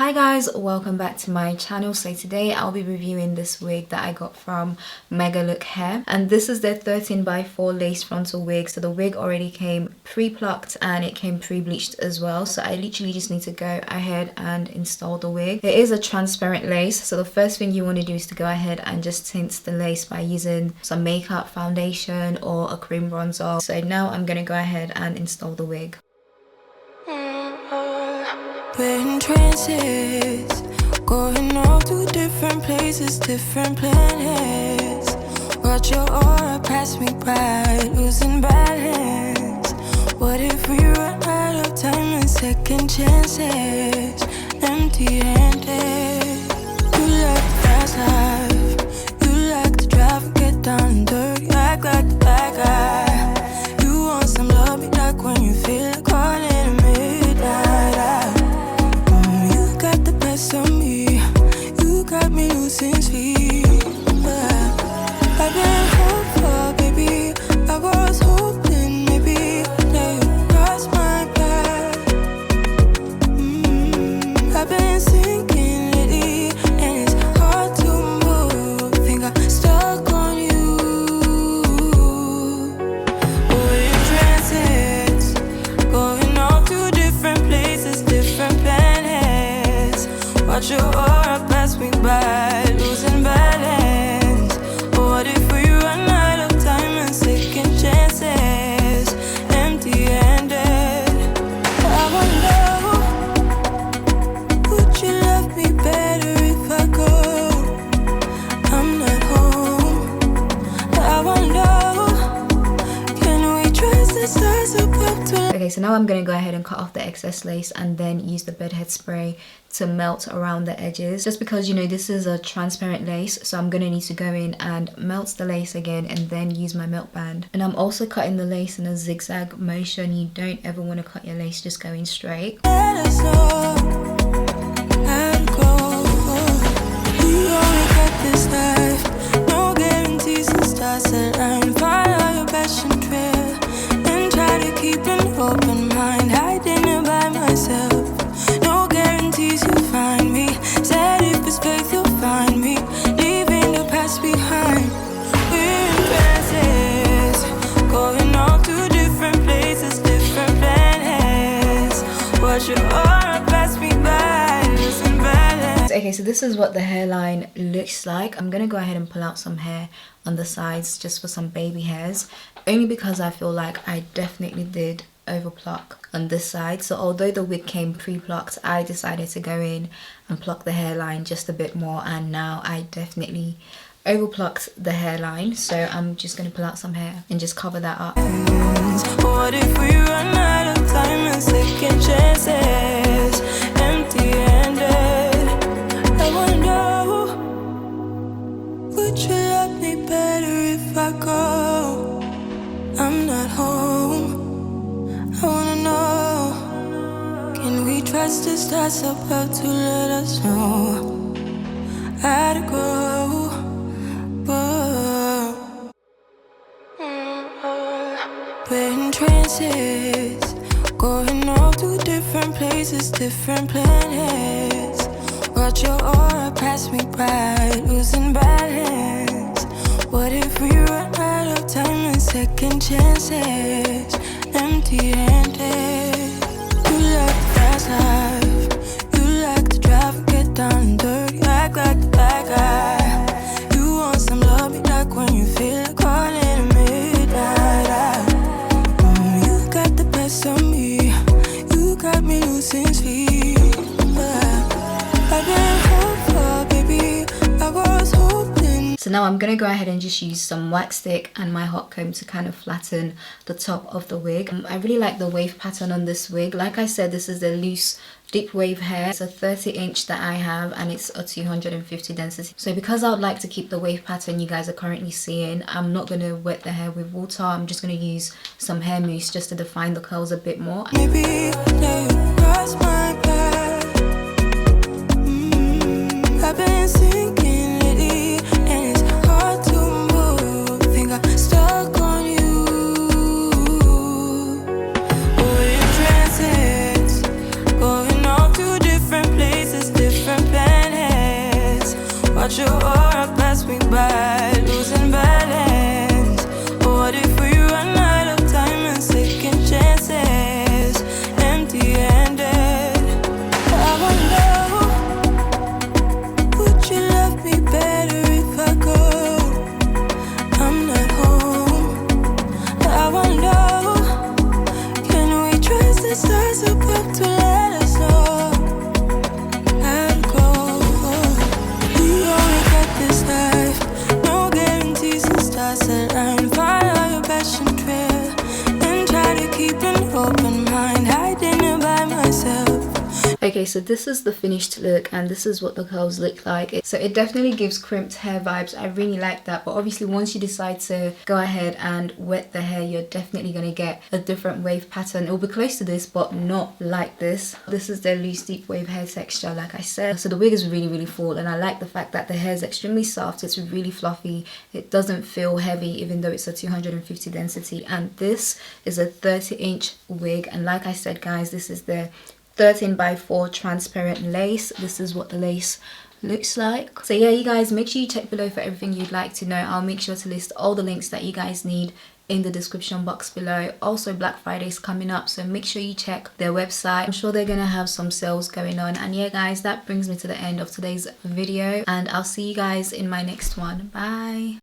Hi guys, welcome back to my channel. So today I'll be reviewing this wig that I got from Megalook hair, and this is their 13x4 lace frontal wig. So the wig already came pre-plucked and it came pre-bleached as well, so I literally just need to go ahead and install the wig. It is a transparent lace, so the first thing you want to do is to go ahead and just tint the lace by using some makeup, foundation or a cream bronzer. So now I'm going to go ahead and install the wig. We're in trances, going off to different places, different planets. Watch your aura pass me by, losing balance. What if we run out of time and second chances? Empty-handed. You like the fast life, you like to drive and get down and dirty, act like the bad guy. You want some love, me like when you feel like calling at midnight. On me, you got me losing sleep. I've been hopeful, baby. I was hoping maybe that you cross my path. I've been sinking lately, and it's hard to move. Think I'm stuck on you. We're in trances, going off to different places, different planets. Watch your aura pass me by, losing balance. What if we run out of time and second chances? Empty-handed. I wonder, would you love me better if I go? I'm not home. I wonder, can we trust the stars above to? Okay, so now I'm going to go ahead and cut off the excess lace and then use the bedhead spray to melt around the edges, just because, you know, this is a transparent lace, so I'm going to need to go in and melt the lace again and then use my melt band. And I'm also cutting the lace in a zigzag motion. You don't ever want to cut your lace just going straight. Open mind, hiding it by myself. No guarantees you'll find me. Said if it's faith you'll find me. Leaving the past behind. We're in trances, going off to different places, different planets. Watch your aura pass me by, losing balance. Okay, so this is what the hairline looks like. I'm gonna go ahead and pull out some hair on the sides just for some baby hairs, only because I feel like I definitely did overpluck on this side. So although the wig came pre-plucked, I decided to go in and pluck the hairline just a bit more, and now I definitely overplucked the hairline. So I'm just going to pull out some hair and just cover that up. What if we run out of time and second chances? Empty-handed. I wonder, would you love me better if I go? I'm not home. I wanna know, can we trust the stars above to let us know how to go? We're in trances, going off to different places, different planets. Watch your aura pass me by, losing balance. What if we run out of time and second chances? Empty-handed. You like the fast life, you like to drive and get down and dirty, act like the bad guy. You want some love, me like when you feel like calling at midnight. You got the best of me, you got me losing sleep. I've been hopeful, baby, I was hoping. So now I'm going to go ahead and just use some wax stick and my hot comb to kind of flatten the top of the wig. I really like the wave pattern on this wig. Like I said, this is the loose deep wave hair. It's a 30-inch that I have, and it's a 250 density. So because I would like to keep the wave pattern you guys are currently seeing, I'm not going to wet the hair with water. I'm just going to use some hair mousse just to define the curls a bit more. Maybe you cross my path. I've been sinking lately, and it's hard to move. Think I'm stuck on you. We're in trances, going off to different places. Okay, so this is the finished look and this is what the curls look like. So it definitely gives crimped hair vibes. I really like that, but obviously once you decide to go ahead and wet the hair, you're definitely going to get a different wave pattern. It will be close to this but not like this. This is the loose deep wave hair texture, like I said. So the wig is really full, and I like the fact that the hair is extremely soft. It's really fluffy. It doesn't feel heavy even though it's a 250 density. And this is a 30-inch wig, and like I said guys, this is the 13x4 transparent lace. This is what the lace looks like. So yeah, you guys, make sure you check below for everything you'd like to know. I'll make sure to list all the links that you guys need in the description box below. Also, Black Friday is coming up, so make sure you check their website. I'm sure they're gonna have some sales going on. And yeah guys, that brings me to the end of today's video, and I'll see you guys in my next one. Bye.